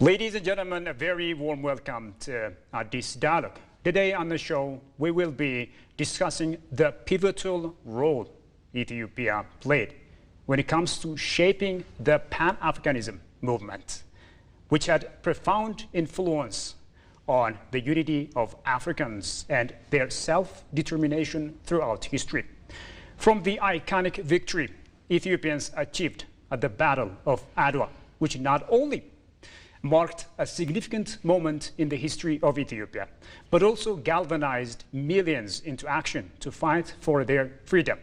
Ladies and gentlemen, a very warm welcome to Addis dialogue. Today on the show, we will be discussing the pivotal role Ethiopia played when it comes to shaping the Pan-Africanism movement, which had profound influence on the unity of Africans and their self-determination throughout history. From the iconic victory Ethiopians achieved at the Battle of Adwa, which not only marked a significant moment in the history of Ethiopia, but also galvanized millions into action to fight for their freedom,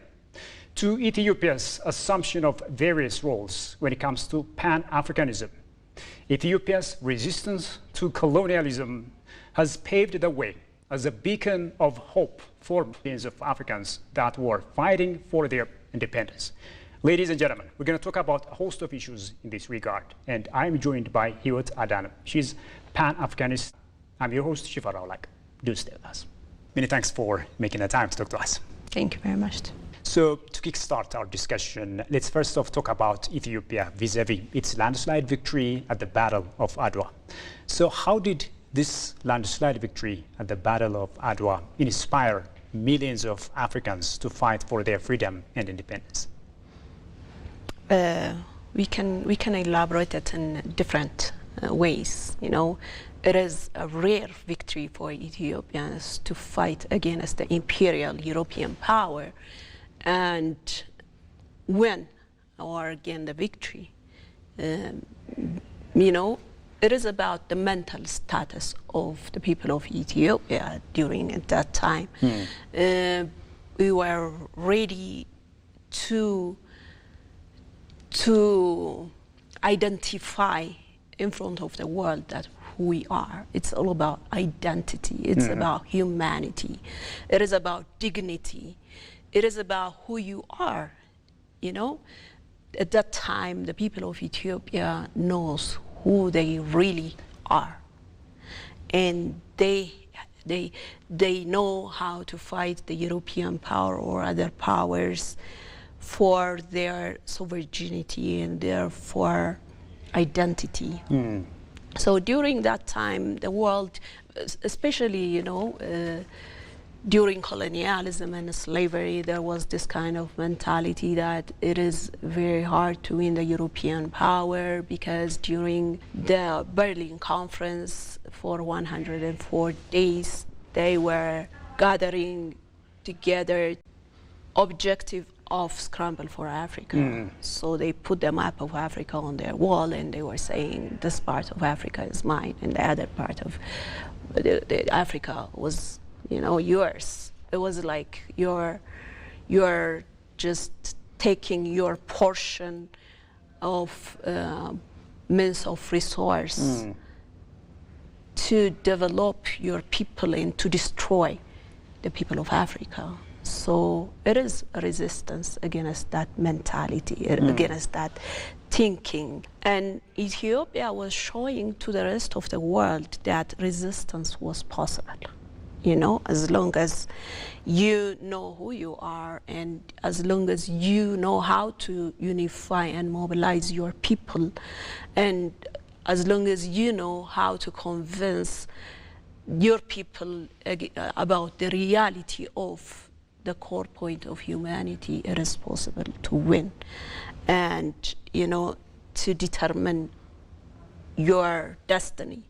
to Ethiopia's assumption of various roles when it comes to Pan-Africanism. Ethiopia's resistance to colonialism has paved the way as a beacon of hope for millions of Africans that were fighting for their independence. Ladies and gentlemen, we're going to talk about a host of issues in this regard, and I'm joined by Hiwot Adane. She's Pan-Africanist. I'm your host, Shifa Raulak. Do stay with us. Many thanks for making the time to talk to us. Thank you very much. So, to kickstart our discussion, let's first off talk about Ethiopia vis-a-vis its landslide victory at the Battle of Adwa. So, how did this landslide victory at the Battle of Adwa inspire millions of Africans to fight for their freedom and independence? We can elaborate it in different ways. You know, it is a rare victory for Ethiopians to fight against the imperial European power and win or gain the victory. You know, it is about the mental status of the people of Ethiopia during that time. We were ready to identify in front of the world that who we are. It's all about identity. It's about humanity. It is about dignity. It is about who you are. You know, at that time, the people of Ethiopia knows who they really are, and they know how to fight the European power or other powers for their sovereignty and therefore identity. So during that time, the world, especially, you know, during colonialism and slavery, there was this kind of mentality that it is very hard to win the European power because during the Berlin Conference for 104 days, they were gathering together objective of scramble for Africa. So they put the map of Africa on their wall and they were saying this part of Africa is mine and the other part of the Africa was, you know, yours. It was like you're just taking your portion of means of resource to develop your people and to destroy the people of Africa. So it is a resistance against that mentality, against that thinking. And Ethiopia was showing to the rest of the world that resistance was possible. You know, as long as you know who you are and as long as you know how to unify and mobilize your people, and as long as you know how to convince your people about the reality of the core point of humanity, it is possible to win and, you know, to determine your destiny.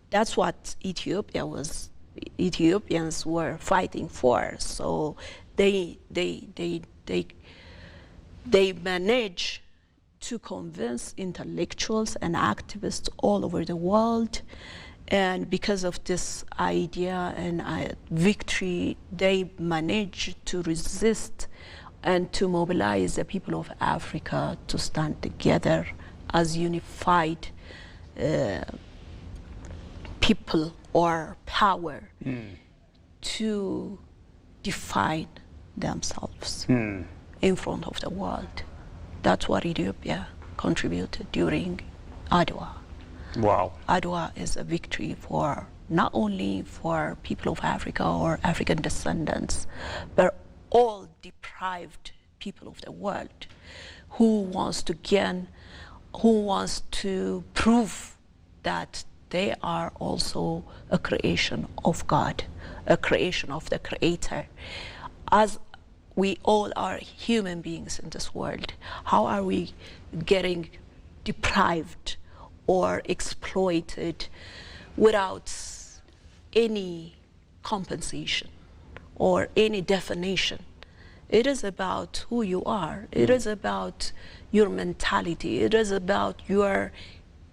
That's what Ethiopians were fighting for. So they managed to convince intellectuals and activists all over the world. And because of this idea and victory, they managed to resist and to mobilize the people of Africa to stand together as unified people or power to define themselves in front of the world. That's what Ethiopia contributed during Adwa. Wow. Adwa is a victory for not only for people of Africa or African descendants, but all deprived people of the world who wants to gain, who wants to prove that they are also a creation of God, a creation of the Creator. As we all are human beings in this world, how are we getting deprived or exploited without any compensation or any definition? It is about who you are. It is about your mentality. It is about your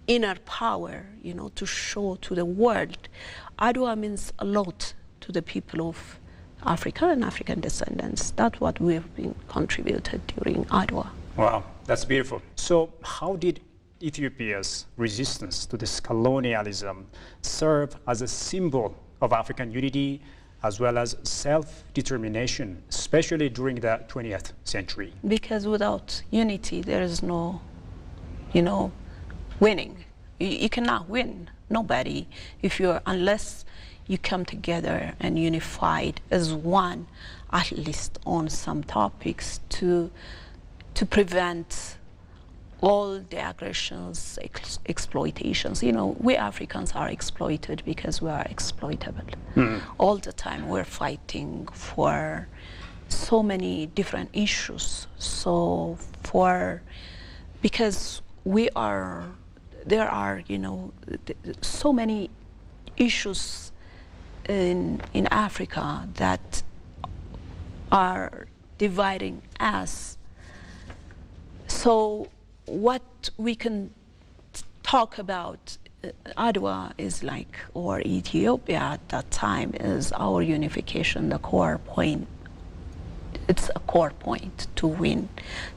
inner power, you know, to show to the world. Adwa means a lot to the people of Africa and African descendants. That's what we have been contributed during Adwa. Wow, that's beautiful. So how did Ethiopia's resistance to this colonialism serve as a symbol of African unity as well as self-determination, especially during the 20th century? Because without unity, there is no, you know, winning. You cannot win, nobody, unless you come together and unified as one, at least on some topics, to prevent all the aggressions, exploitations. You know, we Africans are exploited because we are exploitable. All the time we're fighting for so many different issues. Because there are, you know, so many issues in Africa that are dividing us. So what we can talk about Adwa is like, or Ethiopia at that time, is our unification, the core point. It's a core point to win,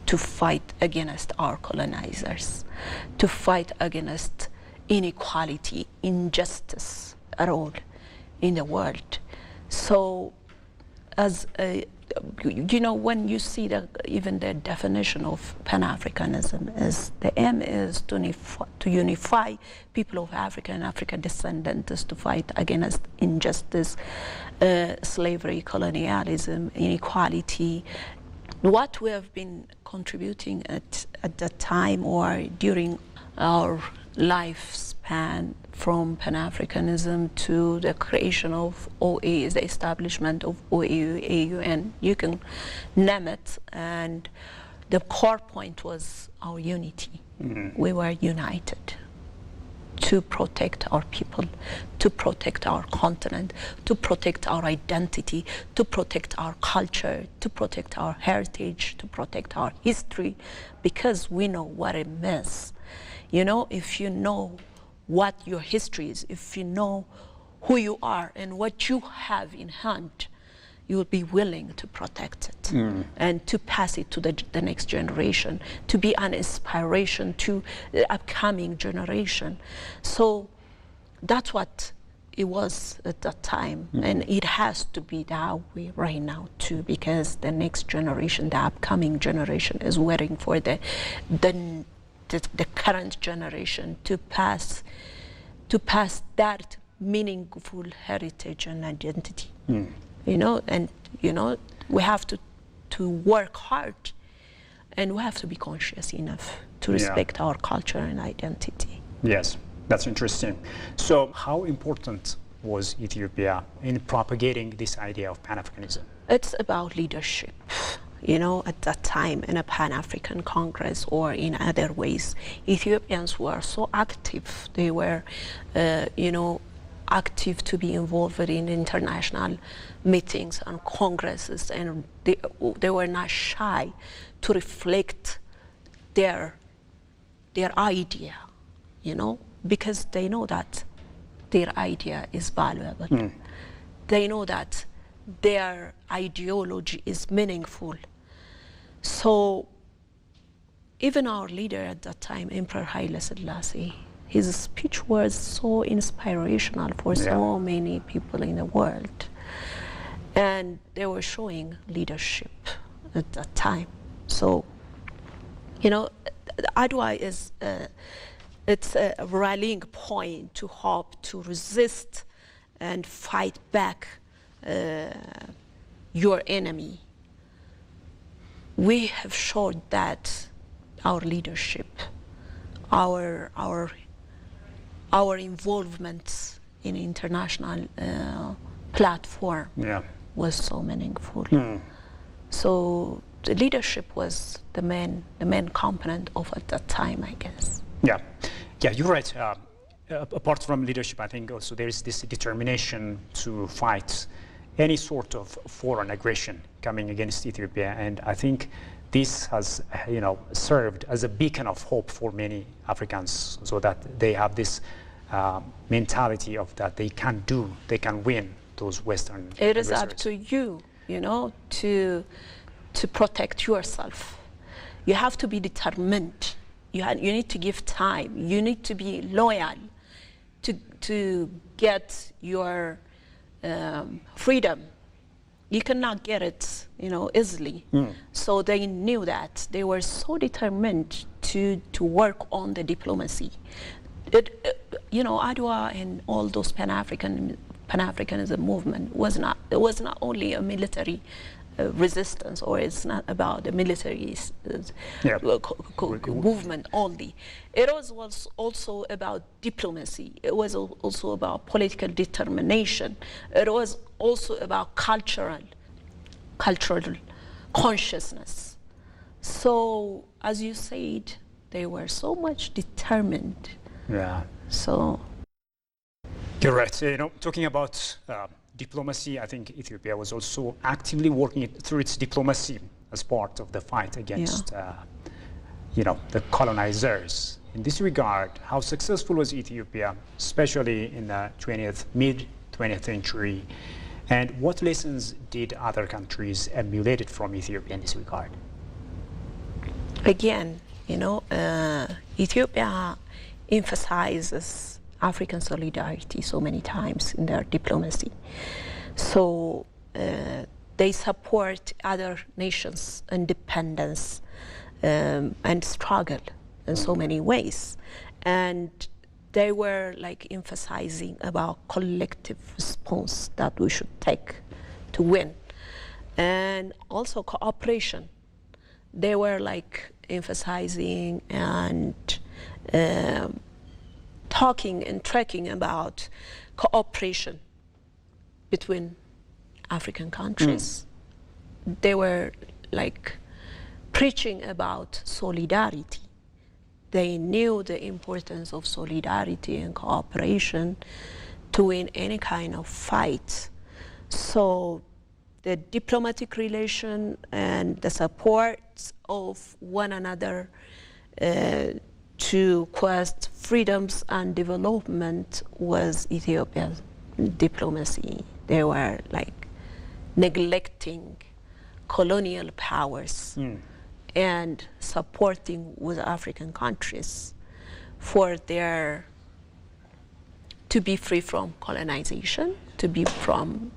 to fight against our colonizers, to fight against inequality, injustice at all in the world. So as a, you know, when you see even the definition of Pan-Africanism, is the aim is to unify people of Africa and African descendants to fight against injustice, slavery, colonialism, inequality. What we have been contributing at that time or during our lifespan, from Pan-Africanism to the creation of OAU, the establishment of OAU, AUN, you can name it, and the core point was our unity. We were united to protect our people, to protect our continent, to protect our identity, to protect our culture, to protect our heritage, to protect our history, because we know what it means. You know, if you know what your history is, if you know who you are and what you have in hand, you will be willing to protect it and to pass it to the next generation, to be an inspiration to the upcoming generation. So that's what it was at that time, and it has to be that way right now too, because the next generation, the upcoming generation, is waiting for the current generation to pass that meaningful heritage and identity. You know, and you know, we have to work hard, and we have to be conscious enough to respect our culture and identity. Yes, that's interesting. So how important was Ethiopia in propagating this idea of Pan-Africanism? It's about leadership. You know, at that time in a Pan-African Congress or in other ways, Ethiopians were so active. They were, you know, active to be involved in international meetings and congresses, and they were not shy to reflect their idea, you know, because they know that their idea is valuable. They know that their ideology is meaningful. So even our leader at that time, Emperor Haile Selassie, his speech was so inspirational for so many people in the world. And they were showing leadership at that time. So, you know, Adwa is it's a rallying point to hope, to resist and fight back your enemy. We have showed that our leadership, our our involvement in international platform was so meaningful. So the leadership was the main component of at that time, I guess. Yeah, you're right. Apart from leadership, I think also there is this determination to fight any sort of foreign aggression coming against Ethiopia, and I think this has, served as a beacon of hope for many Africans, so that they have this mentality of that they can win those Western It is aggressors. up to you, to protect yourself. You have to be determined. You need to give time. You need to be loyal to get your freedom. You cannot get it, easily. So they knew that. They were so determined to work on the diplomacy. Adwa and all those Pan-Africanism movement was not only a military resistance, or it's not about the military movement only. It was also about diplomacy. It was also about political determination. It was also about cultural consciousness. So, as you said, they were so much determined. Yeah. So. You're right. Talking about diplomacy, I think Ethiopia was also actively working through its diplomacy as part of the fight against, the colonizers. In this regard, how successful was Ethiopia, especially in the mid-20th century, and what lessons did other countries emulate from Ethiopia in this regard? Again, Ethiopia emphasizes African solidarity so many times in their diplomacy. So they support other nations' independence and struggle in so many ways. And they were emphasizing about collective response that we should take to win. And also cooperation. They were emphasizing and talking and tracking about cooperation between African countries. They were preaching about solidarity. They knew the importance of solidarity and cooperation to win any kind of fight. So the diplomatic relation and the support of one another to quest freedoms and development was Ethiopia's diplomacy. They were neglecting colonial powers and supporting with African countries for to be free from colonization, to be from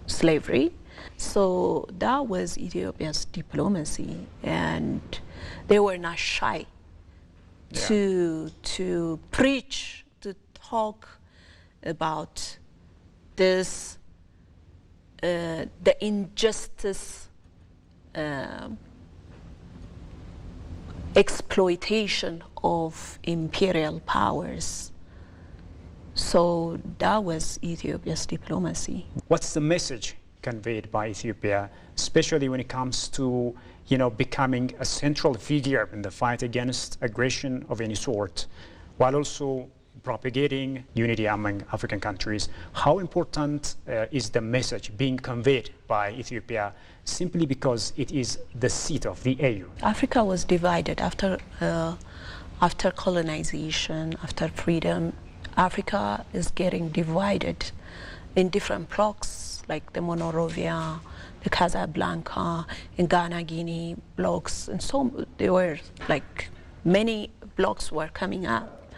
slavery. So that was Ethiopia's diplomacy, and they were not shy to preach, to talk about this, the injustice, exploitation of imperial powers. So that was Ethiopia's diplomacy. What's the message conveyed by Ethiopia, especially when it comes to becoming a central figure in the fight against aggression of any sort, while also propagating unity among African countries? How important is the message being conveyed by Ethiopia simply because it is the seat of the AU? Africa was divided after colonization, after freedom. Africa is getting divided in different blocks, like the Monrovia, the Casablanca, and Ghana, Guinea blocks, and so there were many blocks were coming up.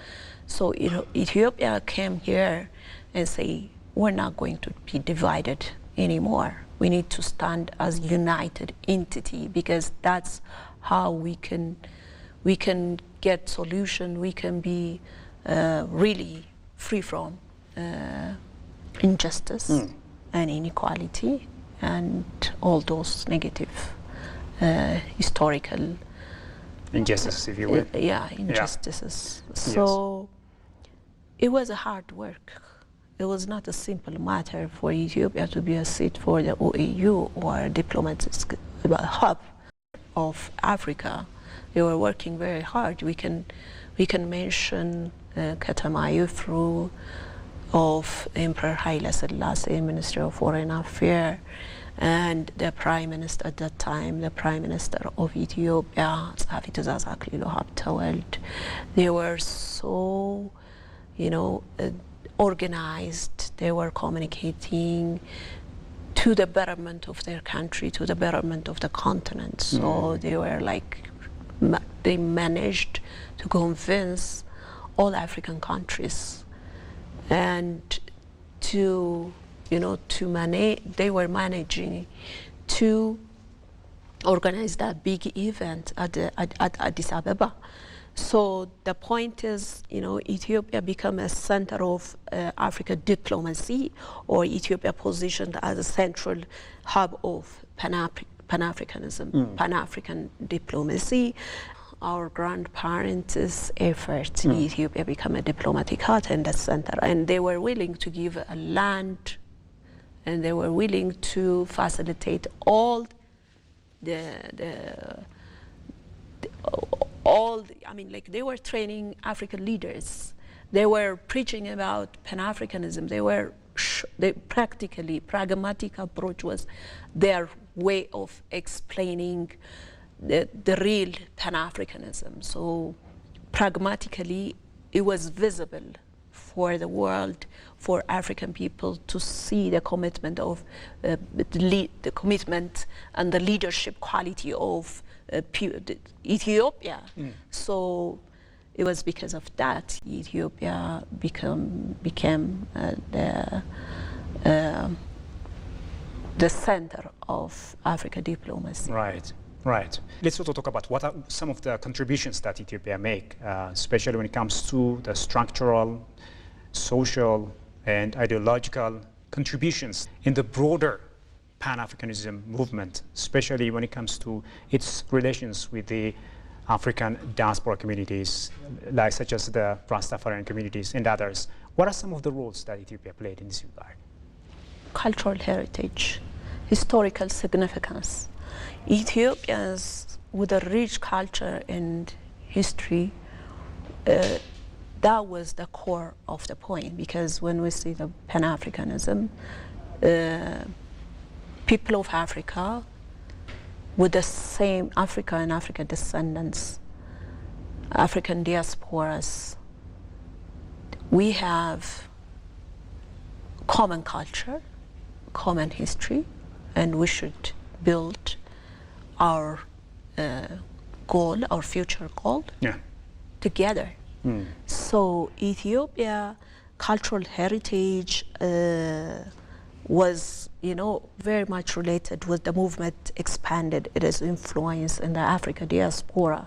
So Ethiopia came here and say, we're not going to be divided anymore. We need to stand as united entity, because that's how we can get solution. We can be really free from injustice and inequality and all those negative historical injustices, if you will. Injustices. So it was a hard work. It was not a simple matter for Ethiopia to be a seat for the OAU or a diplomatic hub of Africa. They were working very hard. We can mention Katamayu through of Emperor Haile Selassie, Minister of Foreign Affairs, and the Prime Minister at that time, the Prime Minister of Ethiopia, Tsafi Tuzaz Aklilu Habteweld. They were so, organized. They were communicating to the betterment of their country, to the betterment of the continent. So they were they managed to convince all African countries, and they were managing to organize that big event at Addis Ababa. So the point is, Ethiopia became a center of Africa diplomacy, or Ethiopia positioned as a central hub of Pan-Africanism, Pan-African diplomacy. Our grandparents' efforts, Ethiopia became a diplomatic hub and a center, and they were willing to give a land, and they were willing to facilitate all they were training African leaders. They were preaching about Pan-Africanism. Pragmatic approach was their way of explaining the real Pan-Africanism. So pragmatically, it was visible for the world, for African people to see the commitment of the commitment and the leadership quality of Ethiopia. So it was because of that Ethiopia became the center of Africa diplomacy. Right. Let's also talk about what are some of the contributions that Ethiopia make, especially when it comes to the structural, social, and ideological contributions in the broader Pan-Africanism movement, especially when it comes to its relations with the African diaspora communities, such as the Rastafarian communities and others. What are some of the roles that Ethiopia played in this regard? Cultural heritage, historical significance. Ethiopians with a rich culture and history, that was the core of the point, because when we see the Pan-Africanism, people of Africa with the same Africa and African descendants, African diasporas, we have common culture, common history, and we should build our goal, our future goal, together. So Ethiopia cultural heritage was, very much related with the movement expanded. It is influence in the Africa diaspora.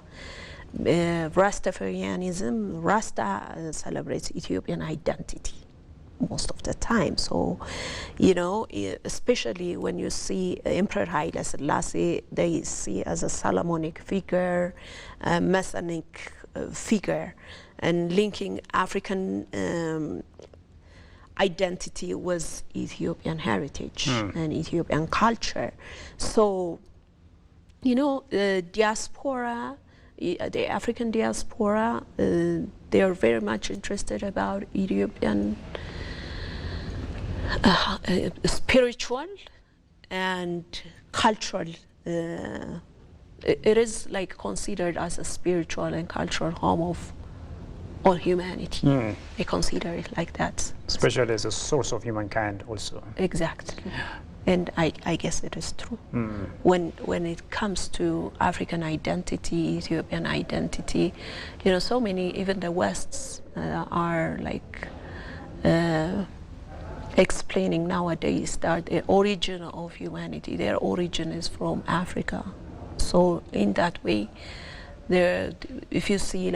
Rastafarianism, Rasta celebrates Ethiopian identity most of the time. So, especially when you see Emperor Haile Selassie, they see as a Solomonic figure, a Messianic figure, and linking African identity with Ethiopian heritage and Ethiopian culture. So, the diaspora, the African diaspora, they are very much interested about Ethiopian spiritual and cultural. It is considered as a spiritual and cultural home of all humanity. They consider it like that. Especially as a source of humankind also. Exactly. And I guess it is true. When it comes to African identity, Ethiopian identity, so many, even the Wests are explaining nowadays that the origin of humanity, their origin is from Africa. So in that way, if you see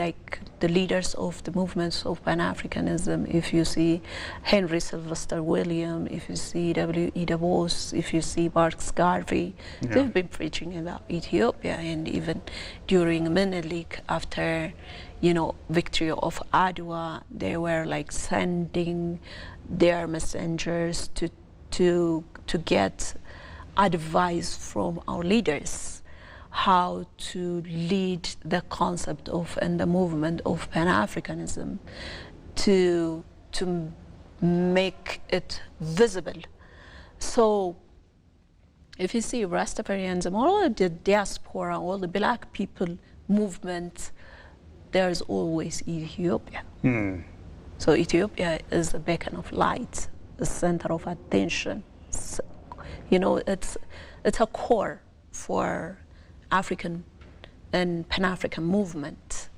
the leaders of the movements of Pan-Africanism, if you see Henry Sylvester Williams, if you see W.E. Du Bois, if you see Marcus Garvey, they've been preaching about Ethiopia. And even during Menelik, after, you know, victory of Adwa, they were like sending their messengers to get advice from our leaders how to lead the concept of and the movement of Pan-Africanism to make it visible. So if you see Rastafarianism, all the diaspora, all the black people movement, there's always Ethiopia. So Ethiopia is a beacon of light, a center of attention. So, you know, it's a core for African and Pan-African movement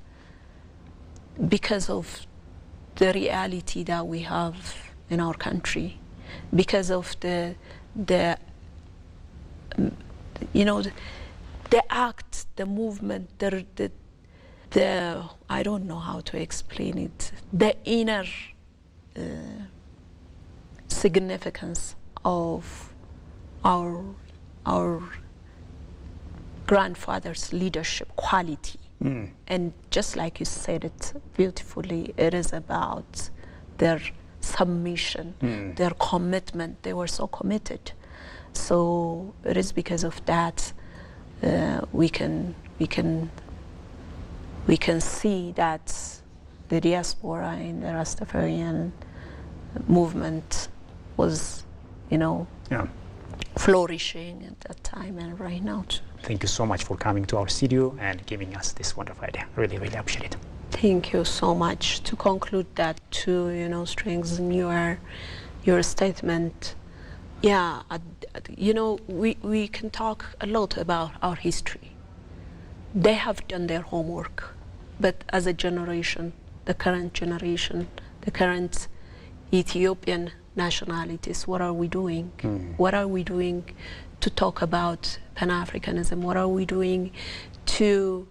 because of the reality that we have in our country, because of the you know, the act, the movement, the I don't know how to explain it, the inner significance of our grandfather's leadership quality. And just like you said it beautifully, it is about their submission, their commitment. They were so committed. So it is because of that we can see that the diaspora in the Rastafarian movement was, you know, flourishing at that time and right now too. Thank you so much for coming to our studio and giving us this wonderful idea. Really, really appreciate it. Thank you so much. To conclude that, to, you know, strengthen your statement. Yeah, you know, we can talk a lot about our history. They have done their homework, but as a generation, the current generation, the current Ethiopian nationalities, what are we doing? What are we doing to talk about Pan-Africanism? What are we doing to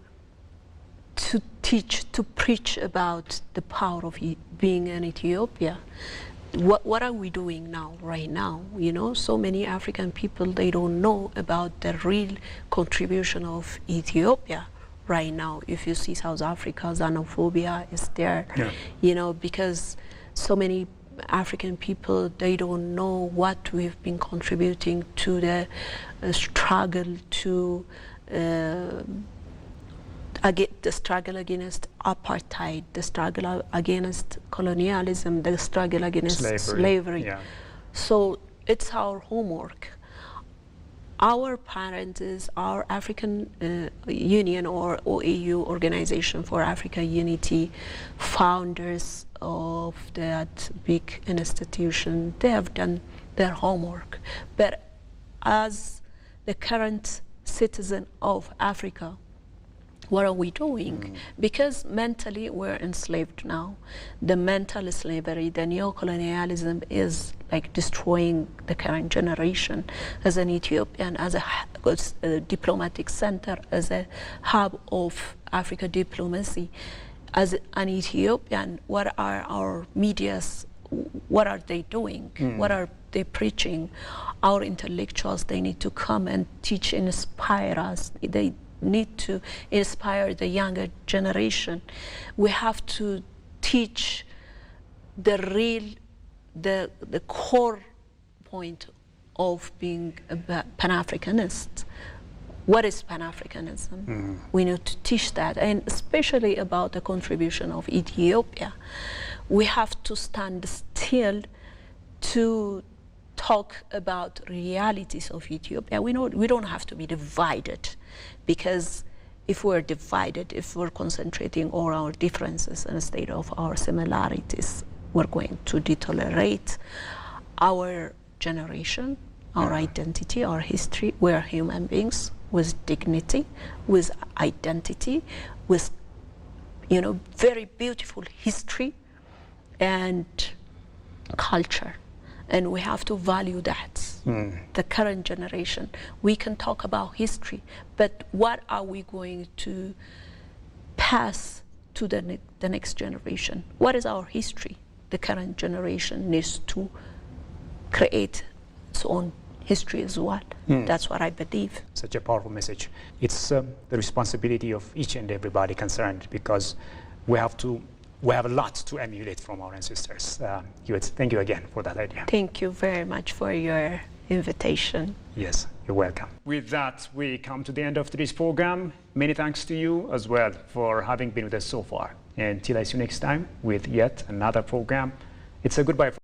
teach, to preach about the power of being in Ethiopia? What are we doing now, right now? You know, so many African people, they don't know about the real contribution of Ethiopia right now. If you see South Africa, xenophobia is there, you know, because so many African people, they don't know what we've been contributing to the struggle to the struggle against apartheid, the struggle against colonialism, the struggle against slavery. So it's our homework. Our parents, our African Union or OAU, Organization for African Unity, founders of that big institution, they have done their homework. But as the current citizen of Africa, what are we doing? Because mentally we're enslaved now. The mental slavery, the neocolonialism is like destroying the current generation. As an Ethiopian, as a diplomatic center, as a hub of Africa diplomacy, as an Ethiopian, what are our medias, what are they doing? What are they preaching? Our intellectuals, they need to come and teach, inspire us. They need to inspire the younger generation. We have to teach the real, the core point of being a Pan-Africanist. What is Pan-Africanism? We need to teach that, and especially about the contribution of Ethiopia. We have to stand still to talk about realities of Ethiopia. We don't have to be divided, because if we're divided, if we're concentrating on our differences instead of our similarities, we're going to deteriorate our generation, our identity, our history. We're human beings with dignity, with identity, with, you know, very beautiful history and culture. And we have to value that. The current generation, we can talk about history, but what are we going to pass to the next generation. What is our history? The current generation needs to create its own history as well. That's what I believe. Such a powerful message. It's the responsibility of each and everybody concerned, because we have a lot to emulate from our ancestors. Hiwot, thank you again for that idea. Thank you very much for your invitation. Yes, you're welcome. With that, we come to the end of today's program. Many thanks to you as well for having been with us so far. Until I see you next time with yet another program, it's a goodbye from